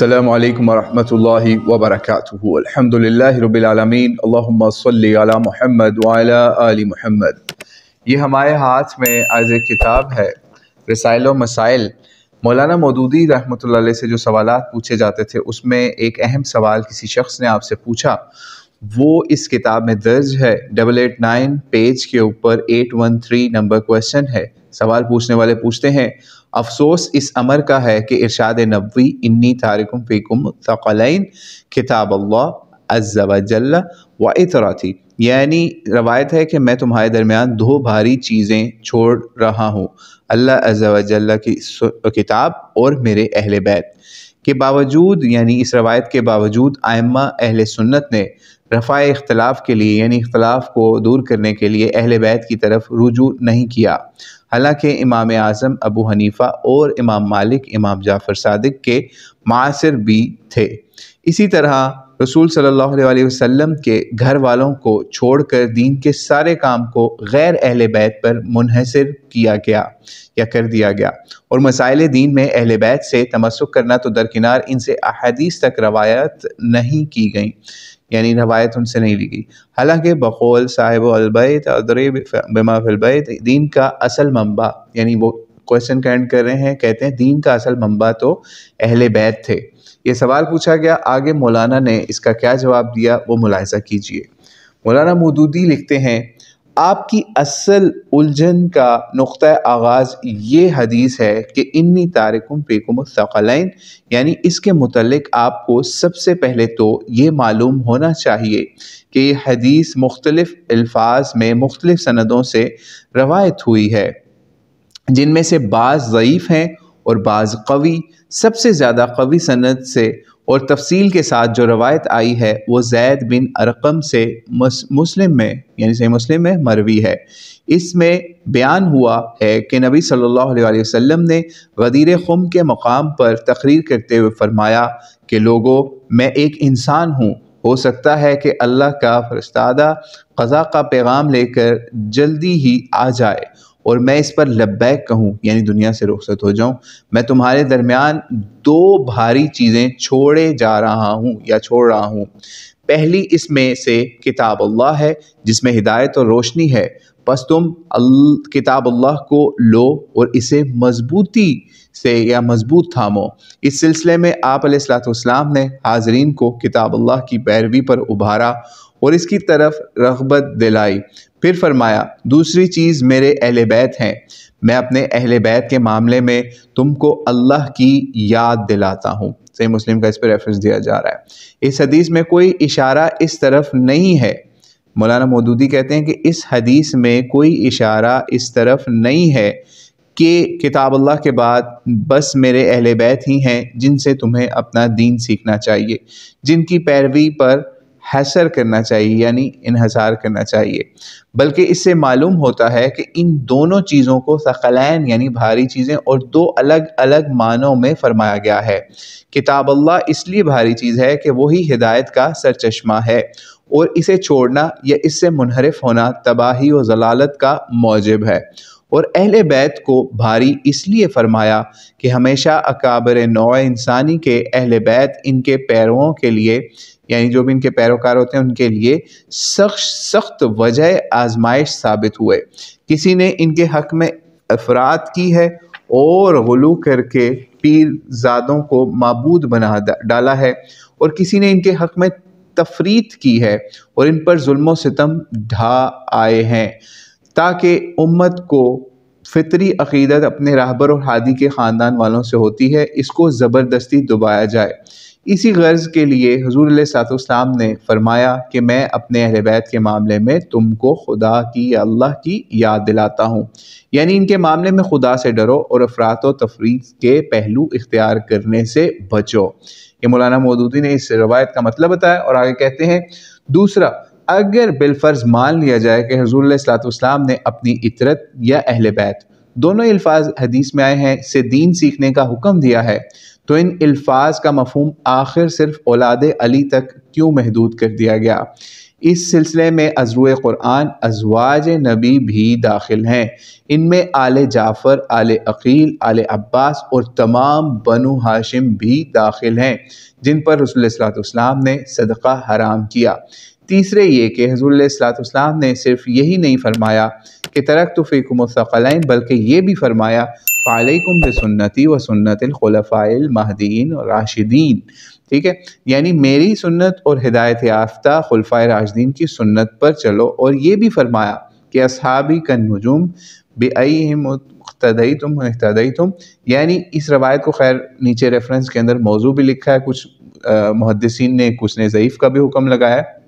السلام علیکم ورحمۃ اللہ وبرکاتہ۔ الحمدللہ رب العالمین، اللہم صلی علی محمد وعلی آل محمد۔ یہ ہمارے ہاتھ میں آج ایک کتاب ہے، رسائل و مسائل۔ مولانا مودودی رحمۃ اللہ علیہ سے جو سوالات پوچھے جاتے تھے، اس میں ایک اہم سوال کسی شخص نے آپ سے پوچھا، وہ اس کتاب میں درج ہے۔ 889 پیج کے اوپر 813 نمبر کویسچن ہے۔ سوال پوچھنے والے پوچھتے ہیں، افسوس اس امر کا ہے کہ ارشاد نبوی انی تارکم فیکم ثقلین کتاب اللہ عز و جل و اطراتی، یعنی روایت ہے کہ میں تمہارے درمیان دو بھاری چیزیں چھوڑ رہا ہوں، اللہ عز و جل کی کتاب اور میرے اہل بیت کے باوجود، یعنی اس روایت کے باوجود ائمہ اہل سنت نے رفع اختلاف کے لیے، یعنی اختلاف کو دور کرنے کے لیے اہل بیت کی طرف رجوع نہیں کیا، حالانکہ امام اعظم ابو حنیفہ اور امام مالک امام جعفر صادق کے معاصر بھی تھے۔ اسی طرح رسول صلی اللہ علیہ وسلم کے گھر والوں کو چھوڑ کر دین کے سارے کام کو غیر اہل بیت پر منحصر کیا گیا یا کر دیا گیا، اور مسائل دین میں اہل بیت سے تمسک کرنا تو درکنار، ان سے احادیث تک روایت نہیں کی گئیں، یعنی روایت ان سے نہیں لی گئی، حالانکہ بقول صاحب البیت ادری بما فی البیت، دین کا اصل منبع، یعنی وہ کویسچن کا اینڈ کر رہے ہیں، کہتے ہیں دین کا اصل منبع تو اہل بیت تھے۔ یہ سوال پوچھا گیا، آگے مولانا نے اس کا کیا جواب دیا وہ ملاحظہ کیجئے۔ مولانا مودودی لکھتے ہیں، آپ کی اصل الجھن کا نقطہ آغاز یہ حدیث ہے کہ انی تارکم فیکم الثقلین، یعنی اس کے متعلق آپ کو سب سے پہلے تو یہ معلوم ہونا چاہیے کہ یہ حدیث مختلف الفاظ میں مختلف سندوں سے روایت ہوئی ہے، جن میں سے بعض ضعیف ہیں اور بعض قوی۔ سب سے زیادہ قوی سند سے اور تفصیل کے ساتھ جو روایت آئی ہے وہ زید بن ارقم سے مسلم میں، یعنی صحیح مسلم میں مروی ہے۔ اس میں بیان ہوا ہے کہ نبی صلی اللہ علیہ وسلم نے غدیر خم کے مقام پر تقریر کرتے ہوئے فرمایا کہ لوگو، میں ایک انسان ہوں، ہو سکتا ہے کہ اللہ کا فرستادہ قضا کا پیغام لے کر جلدی ہی آ جائے اور میں اس پر لبیک کہوں، یعنی دنیا سے رخصت ہو جاؤں۔ میں تمہارے درمیان دو بھاری چیزیں چھوڑے جا رہا ہوں یا چھوڑ رہا ہوں۔ پہلی اس میں سے کتاب اللہ ہے، جس میں ہدایت اور روشنی ہے، پس تم کتاب اللہ کو لو اور اسے مضبوطی سے یا مضبوط تھامو۔ اس سلسلے میں آپ علیہ السلام نے حاضرین کو کتاب اللہ کی پیروی پر ابھارا اور اس کی طرف رغبت دلائی۔ پھر فرمایا، دوسری چیز میرے اہل بیت ہیں، میں اپنے اہل بیت کے معاملے میں تم کو اللہ کی یاد دلاتا ہوں۔ صحیح مسلم کا اس پہ ریفرنس دیا جا رہا ہے۔ اس حدیث میں کوئی اشارہ اس طرف نہیں ہے، مولانا مودودی کہتے ہیں کہ اس حدیث میں کوئی اشارہ اس طرف نہیں ہے کہ کتاب اللہ کے بعد بس میرے اہل بیت ہی ہیں جن سے تمہیں اپنا دین سیکھنا چاہیے، جن کی پیروی پر حصر کرنا چاہیے، یعنی انحصار کرنا چاہیے، بلکہ اس سے معلوم ہوتا ہے کہ ان دونوں چیزوں کو ثقلین یعنی بھاری چیزیں اور دو الگ الگ معنوں میں فرمایا گیا ہے۔ کتاب اللہ اس لیے بھاری چیز ہے کہ وہی ہدایت کا سرچشمہ ہے، اور اسے چھوڑنا یا اس سے منحرف ہونا تباہی و ضلالت کا موجب ہے، اور اہل بیت کو بھاری اس لیے فرمایا کہ ہمیشہ اکابر نوع انسانی کے اہل بیت ان کے پیرووں کے لیے، یعنی جو بھی ان کے پیروکار ہوتے ہیں ان کے لیے سخت وجہ آزمائش ثابت ہوئے۔ کسی نے ان کے حق میں افراط کی ہے اور غلو کر کے پیر زادوں کو معبود بنا ڈالا ہے، اور کسی نے ان کے حق میں تفریط کی ہے اور ان پر ظلم و ستم ڈھا آئے ہیں، تاکہ امت کو فطری عقیدت اپنے راہبر اور ہادی کے خاندان والوں سے ہوتی ہے، اس کو زبردستی دبایا جائے۔ اسی غرض کے لیے حضور علیہ السلام نے فرمایا کہ میں اپنے اہل بیت کے معاملے میں تم کو خدا کی یا اللہ کی یاد دلاتا ہوں، یعنی ان کے معاملے میں خدا سے ڈرو اور افراط و تفریط کے پہلو اختیار کرنے سے بچو۔ یہ مولانا مودودی نے اس روایت کا مطلب بتایا، اور آگے کہتے ہیں، دوسرا، اگر بالفرض مان لیا جائے کہ حضور علیہ السلام نے اپنی اطرت یا اہل بیت، دونوں الفاظ حدیث میں آئے ہیں، سے دین سیکھنے کا حکم دیا ہے، تو ان الفاظ کا مفہوم آخر صرف اولاد علی تک کیوں محدود کر دیا گیا؟ اس سلسلے میں ازروع قرآن ازواج نبی بھی داخل ہیں، ان میں آل جعفر، آل عقیل، آل عباس اور تمام بنو ہاشم بھی داخل ہیں جن پر رسول اللہ صلی اللہ علیہ وسلم نے صدقہ حرام کیا۔ تیسرے یہ کہ حضور علیہ الصلوۃ والسلام نے صرف یہی نہیں فرمایا کہ ترکت فیکم الثقلین، بلکہ یہ بھی فرمایا فعلیکم بسنتی و سنت الخلفاء المہدیین الراشدین، ٹھیک ہے، یعنی میری سنت اور ہدایت یافتہ خلفائے راشدین کی سنت پر چلو، اور یہ بھی فرمایا کہ اصحابی کالنجوم بأیہم اقتدیتم اہتدیتم، یعنی اس روایت کو خیر نیچے ریفرنس کے اندر موضوع بھی لکھا ہے، کچھ محدثین نے، کچھ نے ضعیف کا بھی حکم لگایا ہے،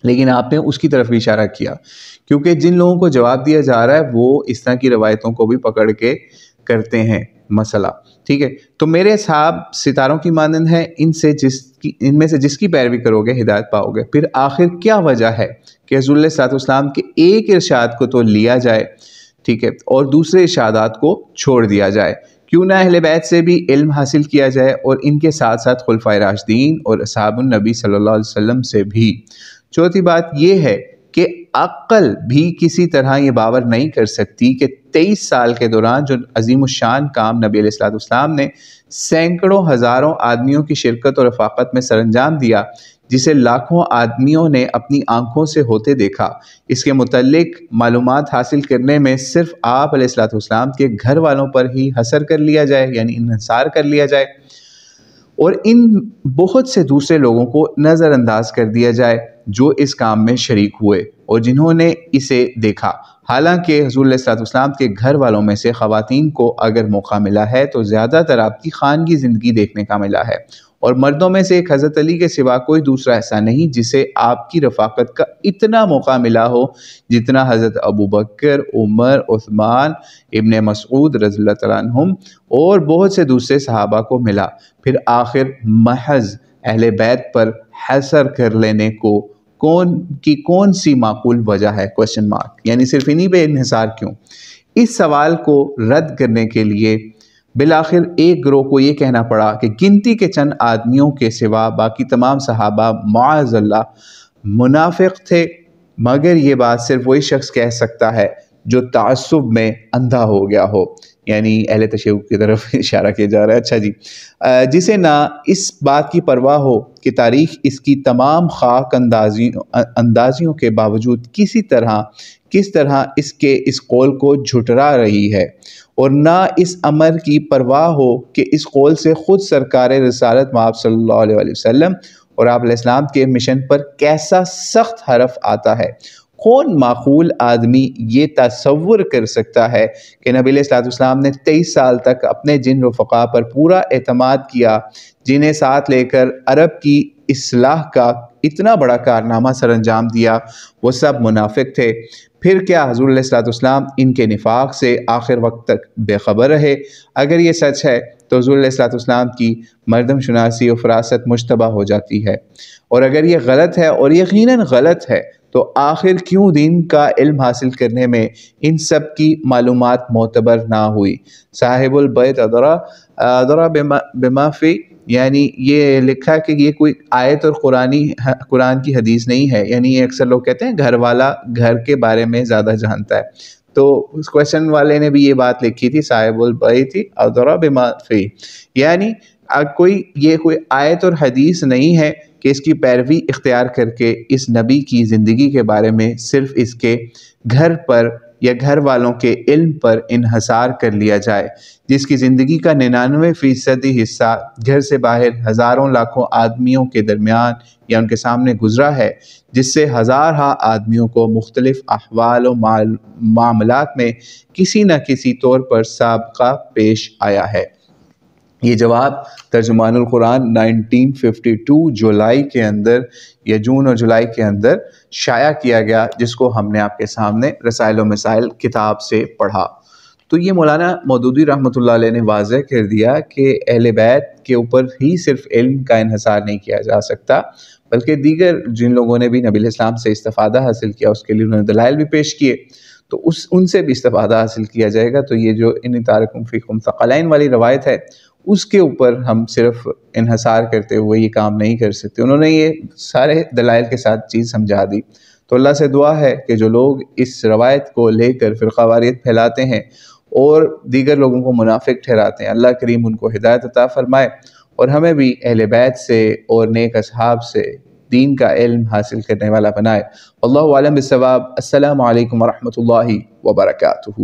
لیکن آپ نے اس کی طرف بھی اشارہ کیا، کیونکہ جن لوگوں کو جواب دیا جا رہا ہے وہ اس طرح کی روایتوں کو بھی پکڑ کے کرتے ہیں مسئلہ، ٹھیک ہے۔ تو میرے اصحاب ستاروں کی مانند ہیں، ان میں سے جس کی پیروی کرو گے ہدایت پاؤ گے۔ پھر آخر کیا وجہ ہے کہ رسول اللہ صلی اللہ علیہ وسلم کے ایک ارشاد کو تو لیا جائے، ٹھیک ہے، اور دوسرے ارشادات کو چھوڑ دیا جائے؟ کیوں نہ اہل بیت سے بھی علم حاصل کیا جائے، اور ان کے ساتھ ساتھ خلفائے راشدین اور اصحاب النبی صلی اللہ علیہ وسلم سے بھی؟ چوتھی بات یہ ہے کہ عقل بھی کسی طرح یہ باور نہیں کر سکتی کہ 23 سال کے دوران جو عظیم الشان کام نبی علیہ الصلوۃ والسلام نے سینکڑوں ہزاروں آدمیوں کی شرکت اور رفاقت میں سر انجام دیا، جسے لاکھوں آدمیوں نے اپنی آنکھوں سے ہوتے دیکھا، اس کے متعلق معلومات حاصل کرنے میں صرف آپ علیہ الصلوۃ والسلام کے گھر والوں پر ہی حصر کر لیا جائے، یعنی انحصار کر لیا جائے، اور ان بہت سے دوسرے لوگوں کو نظر انداز کر دیا جائے جو اس کام میں شریک ہوئے اور جنہوں نے اسے دیکھا؟ حالانکہ حضور علیہ الصلوۃ والسلام کے گھر والوں میں سے خواتین کو اگر موقع ملا ہے تو زیادہ تر آپ کی خانگی زندگی دیکھنے کا ملا ہے، اور مردوں میں سے ایک حضرت علی کے سوا کوئی دوسرا ایسا نہیں جسے آپ کی رفاقت کا اتنا موقع ملا ہو جتنا حضرت ابوبکر، عمر، عثمان، ابن مسعود رضی اللہ تعالیٰ عنہم اور بہت سے دوسرے صحابہ کو ملا۔ پھر آخر محض اہل بیت پر حصر کر لینے کو کون سی معقول وجہ ہے؟ کوشچن مارک، یعنی صرف انہی پہ انحصار کیوں؟ اس سوال کو رد کرنے کے لیے بالآخر ایک گروہ کو یہ کہنا پڑا کہ گنتی کے چند آدمیوں کے سوا باقی تمام صحابہ معاذ اللہ منافق تھے، مگر یہ بات صرف وہی شخص کہہ سکتا ہے جو تعصب میں اندھا ہو گیا ہو، یعنی اہل تشیع کی طرف اشارہ کیا جا رہا ہے، اچھا جی، جسے نہ اس بات کی پرواہ ہو کہ تاریخ اس کی تمام خاک اندازیوں کے باوجود کس طرح اس قول کو جھٹلا رہی ہے، اور نہ اس امر کی پرواہ ہو کہ اس قول سے خود سرکار رسالت مآب صلی اللہ علیہ وسلم اور آپ علیہ السلام کے مشن پر کیسا سخت حرف آتا ہے۔ کون معقول آدمی یہ تصور کر سکتا ہے کہ نبی علیہ الصلوۃ والسلام نے 23 سال تک اپنے جن رفقا پر پورا اعتماد کیا، جنہیں ساتھ لے کر عرب کی اصلاح کا اتنا بڑا کارنامہ سر انجام دیا، وہ سب منافق تھے؟ پھر کیا حضور علیہ الصلوۃ والسلام ان کے نفاق سے آخر وقت تک بے خبر رہے؟ اگر یہ سچ ہے تو حضور علیہ الصلوۃ والسلام کی مردم شناسی و فراست مشتبہ ہو جاتی ہے، اور اگر یہ غلط ہے، اور یقیناً غلط ہے، تو آخر کیوں دین کا علم حاصل کرنے میں ان سب کی معلومات معتبر نہ ہوئی؟ صاحب البیت ادرا بما فی، یعنی یہ لکھا ہے کہ یہ کوئی آیت اور قرآن کی حدیث نہیں ہے، یعنی یہ اکثر لوگ کہتے ہیں گھر والا گھر کے بارے میں زیادہ جانتا ہے، تو اس کویشچن والے نے بھی یہ بات لکھی تھی، صاحب البیت ادرا بما فی، یعنی یہ کوئی آیت اور حدیث نہیں ہے کہ اس کی پیروی اختیار کر کے اس نبی کی زندگی کے بارے میں صرف اس کے گھر پر یا گھر والوں کے علم پر انحصار کر لیا جائے، جس کی زندگی کا 99% حصہ گھر سے باہر ہزاروں لاکھوں آدمیوں کے درمیان یا ان کے سامنے گزرا ہے، جس سے ہزارہا آدمیوں کو مختلف احوال و معاملات میں کسی نہ کسی طور پر سابقہ پیش آیا ہے۔ یہ جواب ترجمان القرآن 1952 جولائی کے اندر یا جون اور جولائی کے اندر شائع کیا گیا، جس کو ہم نے آپ کے سامنے رسائل و مسائل کتاب سے پڑھا۔ تو یہ مولانا مودودی رحمۃ اللہ علیہ نے واضح کر دیا کہ اہل بیت کے اوپر ہی صرف علم کا انحصار نہیں کیا جا سکتا، بلکہ دیگر جن لوگوں نے بھی نبی علیہ السلام سے استفادہ حاصل کیا اس کے لیے انہوں نے دلائل بھی پیش کیے، تو ان سے بھی استفادہ حاصل کیا جائے گا۔ تو یہ جو ان تارکم فیکم ثقلین والی روایت ہے اس کے اوپر ہم صرف انحصار کرتے ہوئے یہ کام نہیں کر سکتے۔ انہوں نے یہ سارے دلائل کے ساتھ چیز سمجھا دی۔ تو اللہ سے دعا ہے کہ جو لوگ اس روایت کو لے کر فرقہ واریت پھیلاتے ہیں اور دیگر لوگوں کو منافق ٹھہراتے ہیں، اللہ کریم ان کو ہدایت عطا فرمائے اور ہمیں بھی اہل بیت سے اور نیک اصحاب سے دین کا علم حاصل کرنے والا بنائے۔ واللہ اعلم بالصواب۔ السلام علیکم ورحمۃ اللہ وبرکاتہ۔